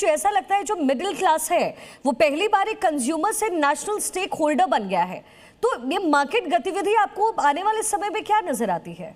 जी, ऐसा लगता है जो मिडिल क्लास है वो पहली बार एक कंज्यूमर से नेशनल स्टेक होल्डर बन गया है। तो ये मार्केट गतिविधि आपको आने वाले समय में क्या नजर आती है?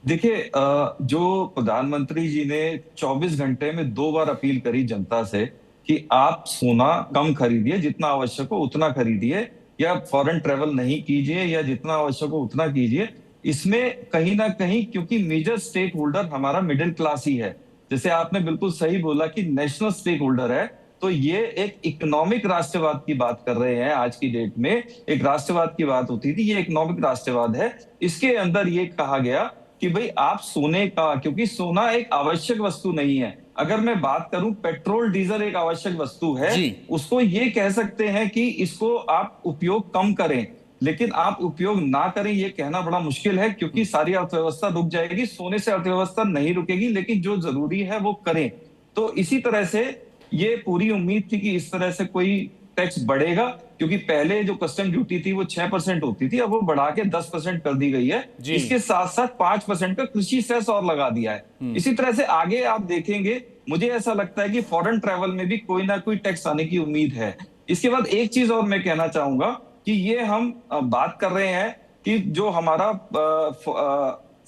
देखिए, जो प्रधानमंत्री जी ने 24 घंटे में 2 बार अपील करी जनता से कि आप सोना कम खरीदिए, जितना आवश्यक हो उतना खरीदिए, या फॉरेन ट्रेवल नहीं कीजिए, या जितना आवश्यक हो उतना कीजिए। इसमें कहीं ना कहीं, क्योंकि मेजर स्टेक होल्डर हमारा मिडिल क्लास ही है, जैसे आपने बिल्कुल सही बोला कि नेशनल स्टेक होल्डर है, तो ये एक इकोनॉमिक राष्ट्रवाद की बात कर रहे हैं। आज की डेट में एक राष्ट्रवाद की बात होती थी, ये इकोनॉमिक राष्ट्रवाद है। इसके अंदर ये कहा गया कि भाई आप सोने का, क्योंकि सोना एक आवश्यक वस्तु नहीं है। अगर मैं बात करूं, पेट्रोल डीजल एक आवश्यक वस्तु है, जी। उसको ये कह सकते हैं कि इसको आप उपयोग कम करें, लेकिन आप उपयोग ना करें ये कहना बड़ा मुश्किल है, क्योंकि सारी अर्थव्यवस्था रुक जाएगी। सोने से अर्थव्यवस्था नहीं रुकेगी, लेकिन जो जरूरी है वो करें। तो इसी तरह से ये पूरी उम्मीद थी कि इस तरह से कोई टैक्स बढ़ेगा, क्योंकि पहले जो कस्टम ड्यूटी थी वो 6% होती थी, अब वो बढ़ा के 10% कर दी गई है। जी। इसके साथ साथ 5% का कृषि सेस और लगा दिया है। इसी तरह से आगे आप देखेंगे, मुझे ऐसा लगता है कि फॉरेन ट्रैवल में भी कोई ना कोई टैक्स आने की उम्मीद है। इसके बाद एक चीज और मैं कहना चाहूंगा कि ये हम बात कर रहे हैं कि जो हमारा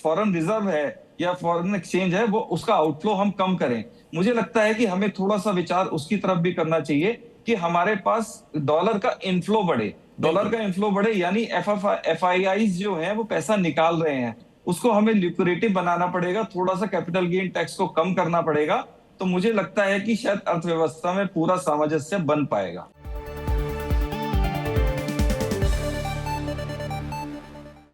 फॉरेन रिजर्व है या फॉरेन एक्सचेंज है, वो उसका आउटफ्लो हम कम करें। मुझे लगता है कि हमें थोड़ा सा विचार उसकी तरफ भी करना चाहिए कि हमारे पास डॉलर का इनफ्लो बढ़े। डॉलर का इनफ्लो बढ़े यानी FIIs जो है वो पैसा निकाल रहे हैं, उसको हमें लिक्विडेटिव बनाना पड़ेगा, थोड़ा सा कैपिटल गेन टैक्स को कम करना पड़ेगा। तो मुझे लगता है कि शायद अर्थव्यवस्था में पूरा सामंजस्य बन पाएगा।